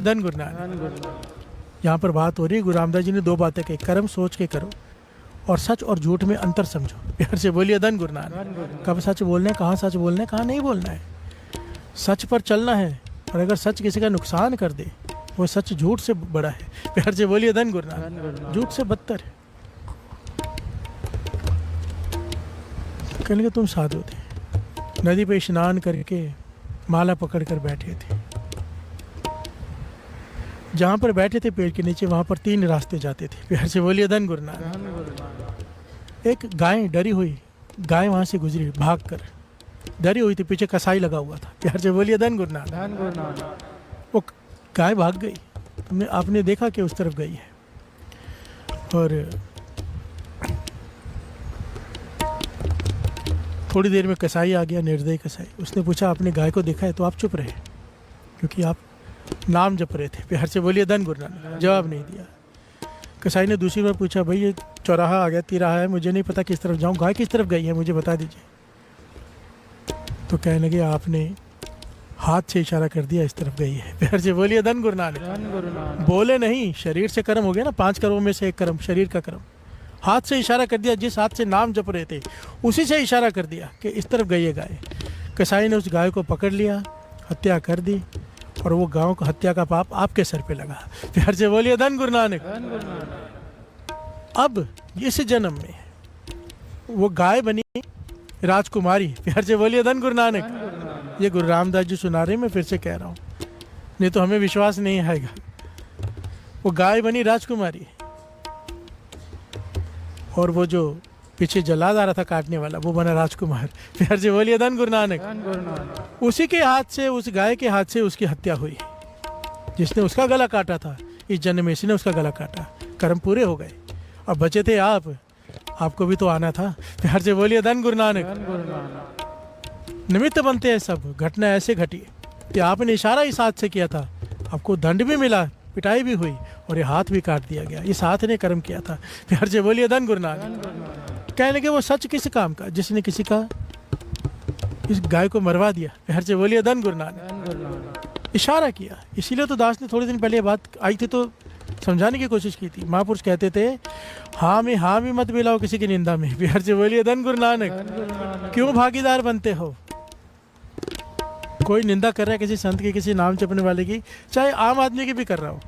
धन गुरु नानक। यहाँ पर बात हो रही है, गुरु रामदास जी ने दो बातें कही, कर्म सोच के करो और सच और झूठ में अंतर समझो। प्यार से बोलिए धन गुरु नानक। कब सच बोलना है, कहाँ सच बोलना है, कहाँ नहीं बोलना है। सच पर चलना है, और अगर सच किसी का नुकसान कर दे वो सच झूठ से बड़ा है। प्यार से बोलिए धन गुरु नानक। झूठ से बदतर है। कल के तुम साधु थे, नदी पे स्नान करके माला पकड़ कर बैठे थे। जहाँ पर बैठे थे पेड़ के नीचे, वहाँ पर 3 रास्ते जाते थे। प्यार से बोलिए धन गुरु नानक। एक गाय डरी हुई, गाय वहाँ से गुजरी भाग कर, डरी हुई थी, पीछे कसाई लगा हुआ था। प्यार से बोलिए धन गुरु नानक। वो गाय भाग गई, आपने देखा कि उस तरफ गई है, और थोड़ी देर में कसाई आ गया, निर्दयी कसाई। उसने पूछा आपने गाय को देखा है? तो आप चुप रहे क्योंकि आप नाम जप रहे थे। प्यार से बोलिए धन गुरु नानक। जवाब नहीं दिया। कसाई ने दूसरी बार पूछा, भाई ये चौराहा आ गया, तिराहा है, मुझे नहीं पता किस तरफ जाऊँ, गाय किस तरफ गई है मुझे बता दीजिए। तो कहने लगे आपने हाथ से इशारा कर दिया, इस तरफ गई है। प्यार से बोलिए धन गुरु नानक। बोले नहीं, शरीर से कर्म हो गया ना, 5 कर्मों में से एक कर्म शरीर का कर्म। हाथ से इशारा कर दिया, जिस हाथ से नाम जप रहे थे उसी से इशारा कर दिया कि इस तरफ गई है गाय। कसाई ने उस गाय को पकड़ लिया, हत्या कर दी, और वो गांव को हत्या का पाप आपके सर पे लगा। प्यार से बोलिए धन गुरु नानक। अब इस जन्म में वो गाय बनी राजकुमारी। प्यार से बोलिए धन गुरु नानक। ये गुरु रामदास जी सुना रहे, मैं फिर से कह रहा हूँ, नहीं तो हमें विश्वास नहीं आएगा। वो गाय बनी राजकुमारी, और वो जो पीछे जल्लाद आ रहा था काटने वाला, वो बना राजकुमार। प्यार से बोलिए धन गुरु नानक। उसी के हाथ से, उस गाय के हाथ से उसकी हत्या हुई। जिसने उसका गला काटा था, इस जन्म में इसने उसका गला काटा। कर्म पूरे हो गए। अब बचे थे आप, आपको भी तो आना था। प्यार से बोलिए धन गुरु नानक। निमित्त बनते हैं सब। घटना ऐसे घटी कि आपने इशारा इस हाथ से किया था, आपको दंड भी मिला, पिटाई भी हुई, और ये हाथ भी काट दिया गया। इस हाथ ने कर्म किया था। प्यार से बोलिए धन गुरु नानक। कहने लगे वो सच किस काम का, जिसने किसी का इस गाय को मरवा दिया। प्यार से बोलिए धन गुरु नानक। इशारा किया। इसीलिए तो दास ने थोड़े दिन पहले बात आई थी तो समझाने की कोशिश की थी। महापुरुष कहते थे हाँ में मत मिलाओ किसी की निंदा में। प्यार से बोलिए धन गुरु नानक। क्यों भागीदार बनते हो? कोई निंदा कर रहा है किसी संत की, किसी नाम जपने वाले की, चाहे आम आदमी की भी कर रहा हो,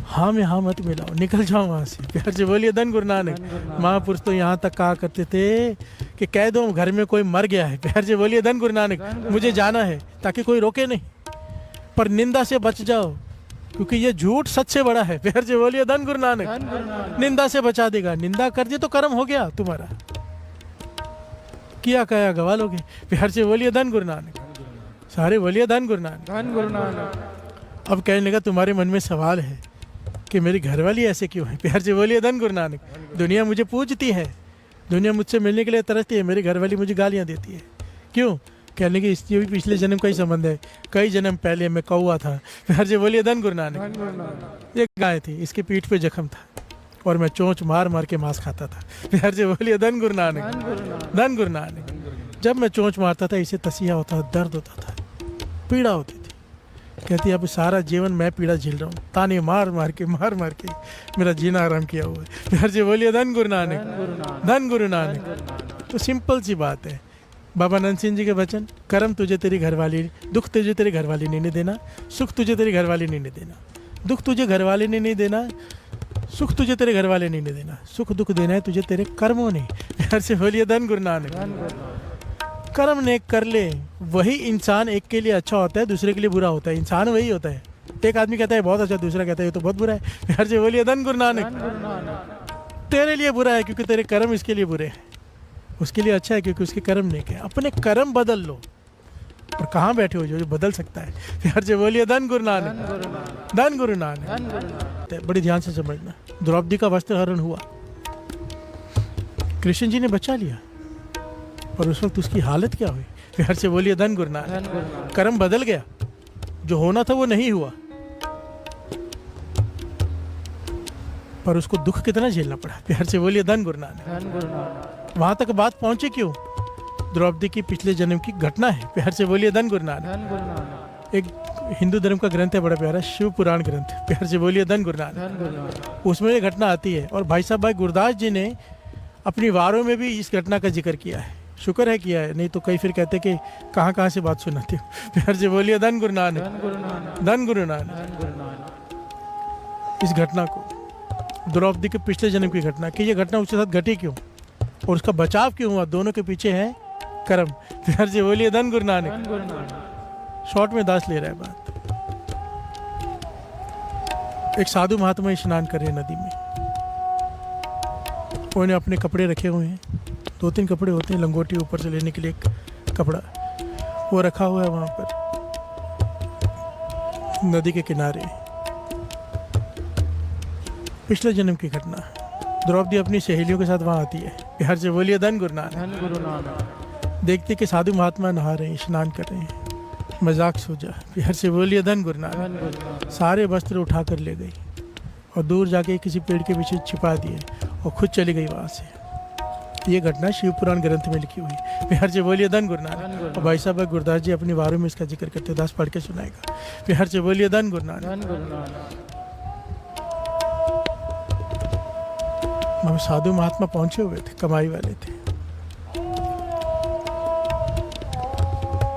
हाँ में हाँ मत मिलाओ, निकल जाओ वहाँ से। प्यार से बोलिए धन गुरु नानक। महापुरुष तो यहाँ तक कहा करते थे कि कह दो घर में कोई मर गया है। प्यार से बोलिए धन गुरु नानक, मुझे जाना है, ताकि कोई रोके नहीं, पर निंदा से बच जाओ क्योंकि ये झूठ सच से बड़ा है। प्यार से बोलिए धन गुरु नानक। निंदा से बचा देगा। निंदा कर दिए तो कर्म हो गया तुम्हारा, किया कया गवा लोगे। प्यार से बोलिए धन गुरु नानक। सारे बोलिए धन गुरु नानक। धन गुरु नानक। अब कहने लगा तुम्हारे मन में सवाल है कि मेरी घरवाली ऐसे क्यों है। प्यार से बोलिए धन गुरु नानक। दुनिया मुझे पूजती है, दुनिया मुझसे मिलने के लिए तरसती है, मेरी घरवाली मुझे गालियाँ देती है। क्यों? कहने की इससे भी पिछले जन्म का ही संबंध है। कई जन्म पहले मैं कौआ था। प्यार से बोलिए धन गुरु नानक। एक गाय थी, इसकी पीठ पे जख्म था और मैं चोंच मार मार के मांस खाता था। प्यार से बोलिए धन गुरु नानक। धन गुरु नानक। जब मैं चोंच मारता था इसे तसिया होता था, दर्द होता था, पीड़ा होती थी। कहती अब सारा जीवन मैं पीड़ा झेल रहा हूँ, ताने मार मार के मेरा जीना आराम किया हुआ है। प्यार से बोलिए धन गुरु नानक। धन गुरु नानक। तो सिंपल सी बात है। बाबा नंद सिंह जी के वचन, कर्म तुझे तेरी घरवाली, दुख तुझे तेरी घरवाली ने नहीं देना, सुख तुझे तेरी घरवाली ने नहीं देना। दुख तुझे घरवाले ने नहीं देना, सुख तुझे तेरे घरवाले ने नहीं देना। सुख दुख देना है तुझे तेरे कर्मों ने। प्यार से बोलिए धन गुरु नानक। कर्म ने कर ले, वही इंसान एक के लिए अच्छा होता है, दूसरे के लिए बुरा होता है। इंसान वही होता है। एक आदमी कहता है बहुत अच्छा, दूसरा कहता है ये तो बहुत बुरा है। प्यार से बोलिए धन गुरु नानक। तेरे लिए बुरा है क्योंकि तेरे कर्म इसके लिए बुरे हैं, उसके लिए अच्छा है क्योंकि उसके कर्म नेक है। अपने कर्म बदल लो। और कहाँ बैठे हो जो बदल सकता है। प्यार से बोलिए धन गुरु नानक। धन गुरु नानक। बड़ी ध्यान से समझना। द्रौपदी का वस्त्र हरण हुआ, कृष्ण जी ने बचा लिया, और उस वक्त उसकी हालत क्या हुई। प्यार से बोलिए धन गुरु नानक। कर्म बदल गया, जो होना था वो नहीं हुआ, पर उसको दुख कितना झेलना पड़ा। प्यार से बोलिए धन गुरु नानक। वहां तक बात पहुंचे क्यों? द्रौपदी की पिछले जन्म की घटना है। प्यार से बोलिए धन गुरु नानक। एक हिंदू धर्म का ग्रंथ है बड़ा प्यारा, शिव पुराण ग्रंथ, प्यार से बोलिए धन गुरु नानक। उसमें ये घटना आती है और भाई साहब भाई गुरदास जी ने अपनी वारों में भी इस घटना का जिक्र किया है। शुक्र है किया है, नहीं तो कई फिर कहते कि कहाँ से बात सुनाते हो। प्यार से बोलिए धन गुरु नानक, धन गुरु नानक। इस घटना को द्रौपदी के पिछले जन्म की घटना कि ये घटना उसके साथ घटी क्यों और उसका बचाव क्यों हुआ, दोनों के पीछे है कर्म। प्यार से बोलिए धन गुरु नानक। शॉर्ट में दास ले रहा है बात। एक साधु महात्मा स्नान कर रहे हैं नदी में, उन्होंने अपने कपड़े रखे हुए हैं, 2-3 कपड़े होते हैं, लंगोटी ऊपर से लेने के लिए एक कपड़ा वो रखा हुआ है वहाँ पर नदी के किनारे। पिछले जन्म की घटना, द्रौपदी अपनी सहेलियों के साथ वहाँ आती है। प्यार से बोलिए धन गुरु नानक। देखते कि साधु महात्मा नहा रहे हैं, स्नान कर रहे हैं, मजाक सूझा। प्यार से बोलिए धन गुरु नानक। सारे वस्त्र उठा कर ले गई और दूर जाके किसी पेड़ के पीछे छिपा दिए और खुद चली गई वहाँ से। ये घटना शिव पुराण ग्रंथ में लिखी हुई। प्यार से बोलिए धन गुरु नानक। और भाई साहब गुरदास जी अपनी वारों में इसका जिक्र करते, दास पढ़ के सुनाएगा। प्यार से बोलिए धन गुरु नानक। साधु महात्मा पहुंचे हुए थे, कमाई वाले थे।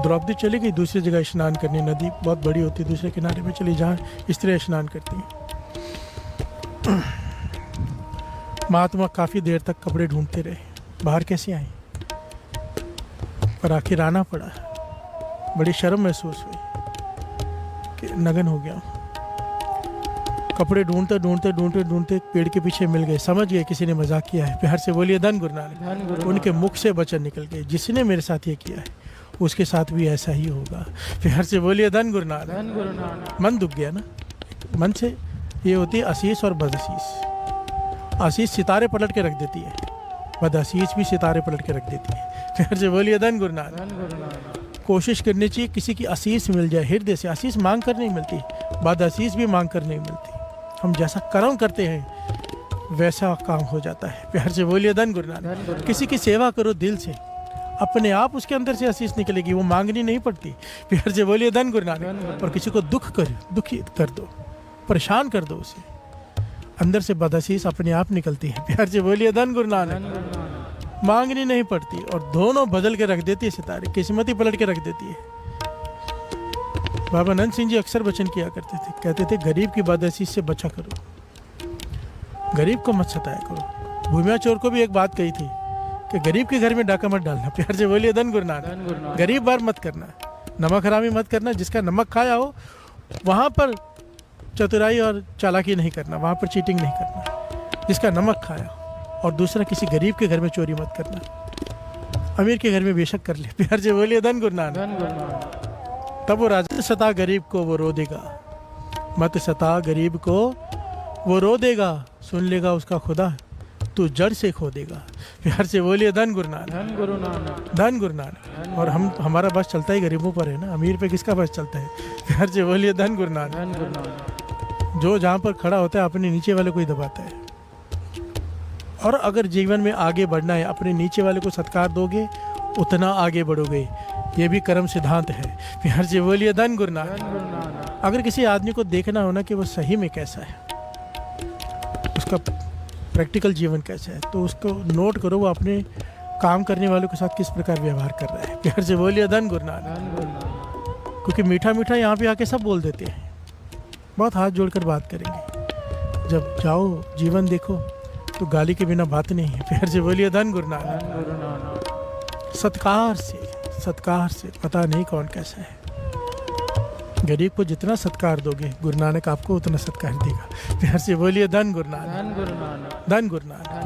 द्रौपदी चली गई दूसरी जगह स्नान करने, नदी बहुत बड़ी होती है, दूसरे किनारे पे चली जहाँ स्त्रियाँ स्नान करती हैं। महात्मा काफ़ी देर तक कपड़े ढूंढते रहे, बाहर कैसे आए, पर आखिर आना पड़ा। बड़ी शर्म महसूस हुई कि नगन हो गया। कपड़े ढूंढते ढूंढते ढूंढते ढूंढते पेड़ के पीछे मिल गए, समझ गए किसी ने मजाक किया है। प्यार से बोलिए धन गुरु नानक। उनके मुख से वचन निकल गए, जिसने मेरे साथ ये किया है उसके साथ भी ऐसा ही होगा। प्यार से बोलिए धन गुरु नानक। मन दुख गया ना, मन से ये होती है आशीष और बदआशीष। आशीष सितारे पलट के रख देती है, बदआशीष भी सितारे पलट के रख देती है। प्यार से बोलिए धन गुरु नानक। कोशिश करनी चाहिए किसी की आशीष मिल जाए हृदय से। आशीष मांग कर नहीं मिलती, बदआशीष भी मांग कर नहीं मिलती। हम जैसा कर्म करते हैं वैसा काम हो जाता है। प्यार से बोलिए धन गुरु नानक। किसी की सेवा करो दिल से, अपने आप उसके अंदर से आशीष निकलेगी, वो मांगनी नहीं पड़ती। प्यार से बोलिए धन गुरु नानक। और किसी को दुखी कर दो, परेशान कर दो उसे, अंदर से बदआशीष अपने आप निकलती है। प्यार से बोलिए धन गुरु नानक। मांगनी नहीं पड़ती और दोनों बदल के रख देती है सितारे, किस्मत ही पलट के रख देती है। बाबा नंद सिंह जी अक्सर वचन किया करते थे, कहते थे गरीब की बदआशीष से बचा करो, गरीब को मत सताया करो। भूमिया चोर को भी एक बात कही थी कि गरीब के घर में डाका मत डालना। प्यार से बोलिए धन गुरु नानक। गरीब बार मत करना, नमक हरामी मत करना। जिसका नमक खाया हो वहाँ पर चतुराई और चालाकी नहीं करना, वहाँ पर चीटिंग नहीं करना। जिसका नमक खाया और दूसरा किसी गरीब के घर में चोरी मत करना, अमीर के घर में बेशक कर ले। प्यार से बोलिए धन गुरु नानक। तब वो राजा सता गरीब को वो रो देगा, मत सता गरीब को वो रो देगा, सुन लेगा उसका खुदा तू जड़ से खो देगा। प्यार से बोलिए धन गुरु नानक। धन गुरु नानक। धन गुरु नानक। और हमारा बस चलता ही गरीबों पर है ना, अमीर पे किसका बस चलता है। प्यार से बोलिए धन गुरु नानक। जो जहाँ पर खड़ा होता है अपने नीचे वाले को ही दबाता है। और अगर जीवन में आगे बढ़ना है, अपने नीचे वाले को सत्कार दोगे उतना आगे बढ़ोगे, ये भी कर्म सिद्धांत है। प्यार से बोलिए धन गुरु नानक। अगर किसी आदमी को देखना हो ना कि वो सही में कैसा है, उसका प्रैक्टिकल जीवन कैसा है, तो उसको नोट करो वो अपने काम करने वालों के साथ किस प्रकार व्यवहार कर रहा है। प्यार से बोलिए धन गुरु नानक। क्योंकि मीठा मीठा यहाँ पे आके सब बोल देते हैं, बहुत हाथ जोड़कर बात करेंगे, जब जाओ जीवन देखो तो गाली के बिना बात नहीं है। प्यार से बोलिए धन गुरु नानक। सत्कार से पता नहीं कौन कैसा है। गरीब को जितना सत्कार दोगे गुरु नानक आपको उतना सत्कार देगा। प्यार से बोलिए धन गुरु नानक। धन गुरु नानक।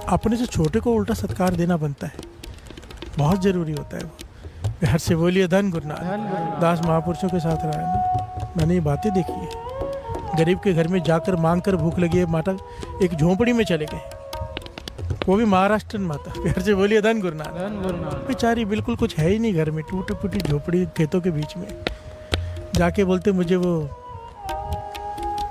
अपने से छोटे को उल्टा सत्कार देना बनता है, बहुत जरूरी होता है वो। प्यार से बोलिए धन गुरु नानक। दास महापुरुषों के साथ रहा है ना, मैंने ये बातें देखी है। गरीब के घर में जाकर मांग कर भूख लगी है, माता एक झोंपड़ी में चले गए, वो भी महाराष्ट्र माता। प्यार से बोलिए धन गुरु नानक। बेचारी बिल्कुल कुछ है ही नहीं घर में, टूटी फूटी झोपड़ी खेतों के बीच में। जाके बोलते मुझे वो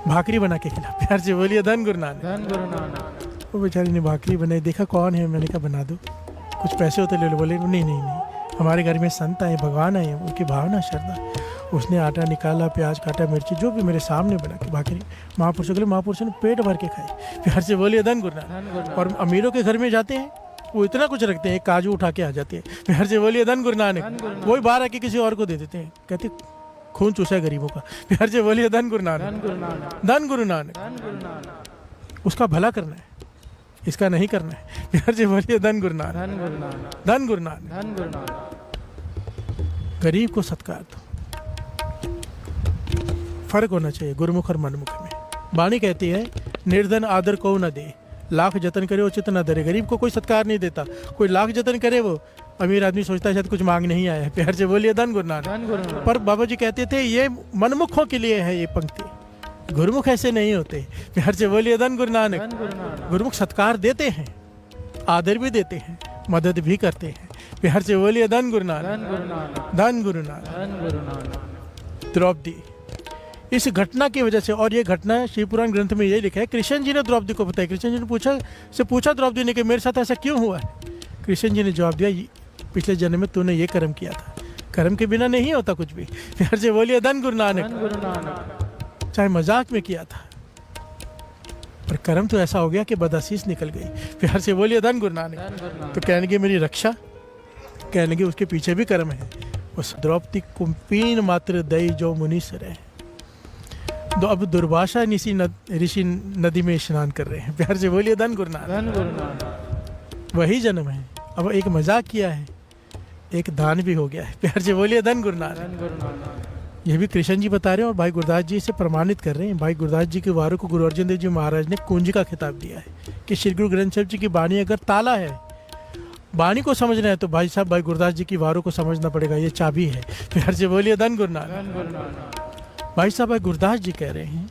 भाकरी बना के खिला। प्यार से बोलिए धन गुरु नानक। वो बेचारी ने भाकरी बनाई, देखा कौन है, मैंने कहा बना दो, कुछ पैसे होते ले लो। बोले नहीं, हमारे घर में संत आए, भगवान आए, उनकी भावना श्रद्धा, उसने आटा निकाला, प्याज काटा, मिर्ची जो भी मेरे सामने बना के भाकरी महापुरुषों के लिए महापुरुषों ने पेट भर के खाए। प्यार से बोलिए धन गुरु नानक। और अमीरों के घर में जाते हैं वो इतना कुछ रखते हैं, एक काजू उठा के आ जाते हैं। प्यार से बोलिए धन गुरु नानक। वही बाहर आके किसी और को दे देते हैं, कहते खून चूसा है गरीबों का। प्यार से बोलिए धन गुरु नानक, धन गुरु नानक। उसका भला करना है, इसका नहीं करना है। प्यार से बोलिए धन गुरु नानक, धन गुरु नानक। गरीब को सत्कार दो, फर्क होना चाहिए गुरुमुख और मनमुख में। वाणी कहती है निर्धन आदर को न दे, लाख जतन करे उचित न धरे। गरीब को कोई सत्कार नहीं देता, कोई लाख जतन करे वो अमीर आदमी सोचता है शायद कुछ मांग नहीं आया है। प्यार से बोलिए धन गुरु नानक। पर बाबा जी कहते थे ये मनमुखों के लिए है ये पंक्ति, गुरुमुख ऐसे नहीं होते। प्यार से बोलिए धन गुरु नानक। गुरुमुख सत्कार देते हैं, आदर भी देते हैं, मदद भी करते हैं। प्यार से बोलिए धन गुरु नानक, धन गुरु नानक। द्रौपदी इस घटना की वजह से, और ये घटना शिव पुराण ग्रंथ में ये लिखा है, कृष्ण जी ने द्रौपदी को बताया। कृष्ण जी ने पूछा द्रौपदी ने कि मेरे साथ ऐसा क्यों हुआ है। कृष्ण जी ने जवाब दिया पिछले जन्म में तूने ये कर्म किया था, कर्म के बिना नहीं होता कुछ भी। प्यार से बोलिए धन गुरु नानक। चाहे मजाक में किया था पर कर्म तो ऐसा हो गया कि बदअसीस निकल गई। प्यार से बोलिए धन गुरु नानक। तो कहने की मेरी रक्षा, कहने की उसके पीछे भी कर्म है। उस द्रौपदी कुंपीन मात्र दई जो मुनि सर है। तो अब दुर्वासा ऋषि नदी में स्नान कर रहे हैं। प्यार से बोलिए धन गुरु नानक। वही जन्म है। अब एक मजाक किया है, एक दान भी हो गया है। प्यार से बोलिए धन गुरु नानक। ये भी कृष्ण जी बता रहे हैं और भाई गुरदास जी से प्रमाणित कर रहे हैं। भाई गुरदास जी के वारों को गुरु अर्जन देव जी महाराज ने कुंज का खिताब दिया है कि श्री गुरु ग्रंथ साहिब जी की वाणी अगर ताला है, वाणी को समझना है तो भाई साहब भाई गुरदास जी की वारों को समझना पड़ेगा, ये चाबी है। प्यार से बोलिए धन गुरु नानक। भाई साहब भाई गुरदास जी कह रहे हैं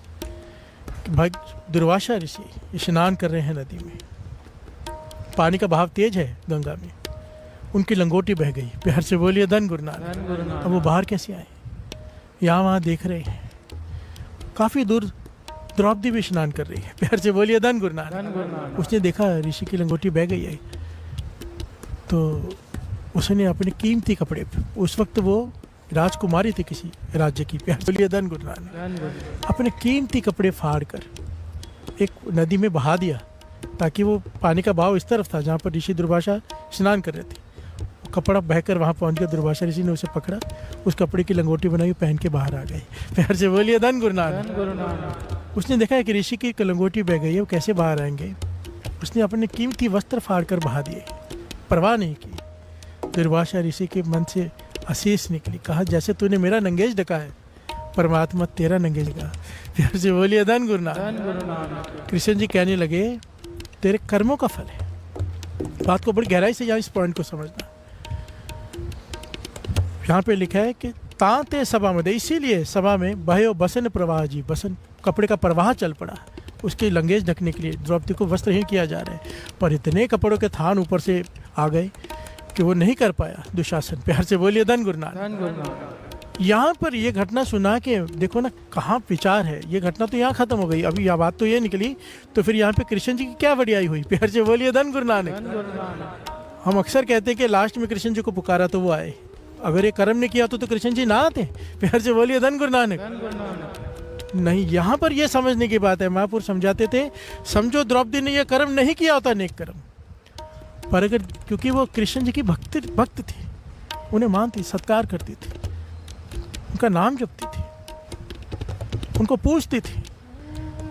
कि भाई दुर्वासा ऋषि स्नान कर रहे हैं नदी में, पानी का बहाव तेज है गंगा में, उनकी लंगोटी बह गई। प्यार से बोलिए धन गुरु नानक। अब वो बाहर कैसे आए, यहाँ वहाँ देख रहे हैं, काफ़ी दूर द्रौपदी भी स्नान कर रही है। प्यार से बोलिए धन गुरु नानक। उसने देखा ऋषि की लंगोटी बह गई है तो उसने अपने कीमती कपड़े, उस वक्त वो राजकुमारी थी किसी राज्य की, प्यार से बोलिए धन गुरु नानक, अपने कीमती कपड़े फाड़ कर एक नदी में बहा दिया ताकि वो पानी का बहाव इस तरफ था जहाँ पर ऋषि दुर्वासा स्नान कर रहे थे। वो कपड़ा बहकर वहाँ पहुँच गया, दुर्वासा ऋषि ने उसे पकड़ा, उस कपड़े की लंगोटी बनाई, पहन के बाहर आ गए। प्यार से बोलिए धन गुरु नानक। उसने देखा कि ऋषि की लंगोटी बह गई है, वो कैसे बाहर आएंगे। उसने अपने कीमती वस्त्र फाड़ कर बहा दिए, परवाह नहीं की। दुर्वासा ऋषि के मन से आशीष निकली, कहा जैसे तूने मेरा नंगेज ढका है परमात्मा तेरा नंगेज ढका। प्यार से बोलिए धन गुरु नानक। कृष्ण जी कहने लगे तेरे कर्मों का फल है। बात को बड़ी गहराई से यहाँ इस पॉइंट को समझना। यहाँ पे लिखा है कि तांते सभा में, इसीलिए सभा में भयो बसन प्रवाह जी, बसन कपड़े का प्रवाह चल पड़ा उसके लंगेज ढकने के लिए। द्रौपदी को वस्त्रहीन किया जा रहा है पर इतने कपड़ों के थान ऊपर से आ गए कि वो नहीं कर पाया दुशासन। प्यार से बोलिए धन गुरु नानक। यहाँ पर ये घटना सुना के देखो ना कहाँ विचार है। ये घटना तो यहाँ खत्म हो गई, अभी यह बात तो ये निकली, तो फिर यहाँ पे कृष्ण जी की क्या वडियाई हुई। प्यार से बोलिए धन गुरु नानक। हम अक्सर कहते हैं कि लास्ट में कृष्ण जी को पुकारा तो वो आए, अगर ये कर्म नहीं किया तो कृष्ण जी ना आते। प्यार से बोलिए धन गुरु नानक। नहीं, यहाँ पर ये समझने की बात है, महापुरुष समझाते थे समझो द्रौपदी ने यह कर्म नहीं किया होता नेक कर्म, पर अगर क्योंकि वो कृष्ण जी की भक्त थी, उन्हें मानती, सत्कार करती थी, उनका नाम जपती थी, उनको पूछती थी।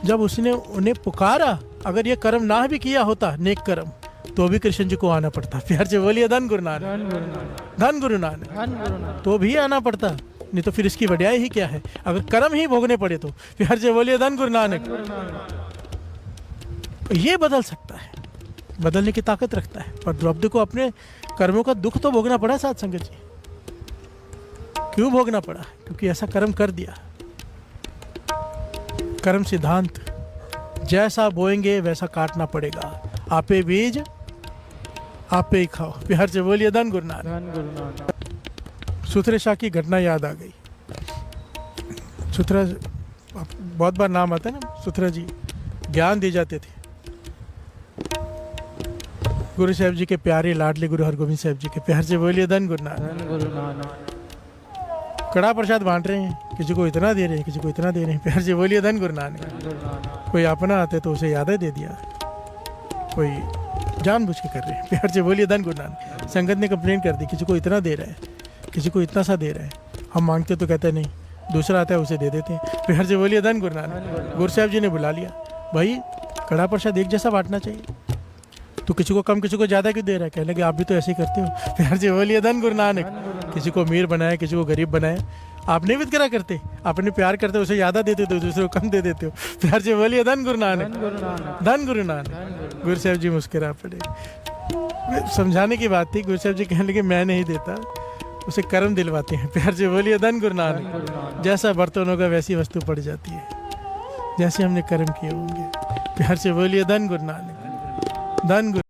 जब उसने उन्हें पुकारा, अगर ये कर्म ना भी किया होता नेक कर्म तो भी कृष्ण जी को आना पड़ता। प्यार से बोलिए धन गुरु नानक, धन गुरु नानक। तो भी आना पड़ता, नहीं तो फिर इसकी वड्याई ही क्या है अगर कर्म ही भोगने पड़े तो। प्यार से बोलिए धन गुरु नानक। ये बदल सकता है, बदलने की ताकत रखता है। पर द्रौपदी को अपने कर्मों का दुख तो भोगना पड़ा साथ संगत जी। क्यों भोगना पड़ा? क्योंकि ऐसा कर्म कर दिया। कर्म सिद्धांत, जैसा बोएंगे वैसा काटना पड़ेगा। आपे बीज आपे ही खाओ। प्यार से बोलिए धन गुरु नानक। सुथरे शाह की घटना याद आ गई। सुथरा बहुत बार नाम आता है ना, सुथरा जी ज्ञान दे जाते थे। गुरु साहब जी के प्यारे लाडले गुरु हरगोबिंद साहब जी के प्यार से बोलिए धन गुरु नानक। धन गुरु नानक। कड़ा प्रसाद बांट रहे हैं, किसी को इतना दे रहे हैं, किसी को इतना दे रहे हैं, प्यार से बोलिए धन गुरु नानक। धन गुरु नानक। कोई अपना आते तो उसे याद दे दिया, कोई जानबूझ के कर रहे हैं, प्यार से बोलिए धन गुरु नानक। संगत ने कंप्लेंट कर दी, किसी को इतना दे रहा है, किसी को इतना सा दे रहा है, हम मांगते तो कहते नहीं, दूसरा आता है उसे दे देते हैं, प्यार से बोलिए धन गुरु नानक। गुरु साहब जी ने बुला लिया, भाई कड़ा प्रसाद एक जैसा बांटना चाहिए, तो किसी को कम किसी को ज़्यादा क्यों दे रहा है? कहने लगे आप भी तो ऐसे ही करते हो, प्यार से बोलिए धन गुरु नानक। किसी को अमीर बनाए, किसी को गरीब बनाए, आप नहीं वितकरा करते, आपने प्यार करते हो उसे ज़्यादा देते हो, दूसरे को कम दे देते हो, प्यार से बोलिए धन गुरु नानक। धन गुरु नानक। धन गुरु नानक। गुरु साहब जी मुस्कुरा पड़े। समझाने की बात थी, गुरु साहब जी कहने लगे मैं नहीं देता, उसे कर्म दिलवाते हैं, प्यार से बोलिए धन गुरु नानक। जैसा बर्तन होगा वैसी वस्तु पड़ जाती है, जैसे हमने कर्म किए होंगे, प्यार से बोलिए धन गुरु नानक। धन गुरु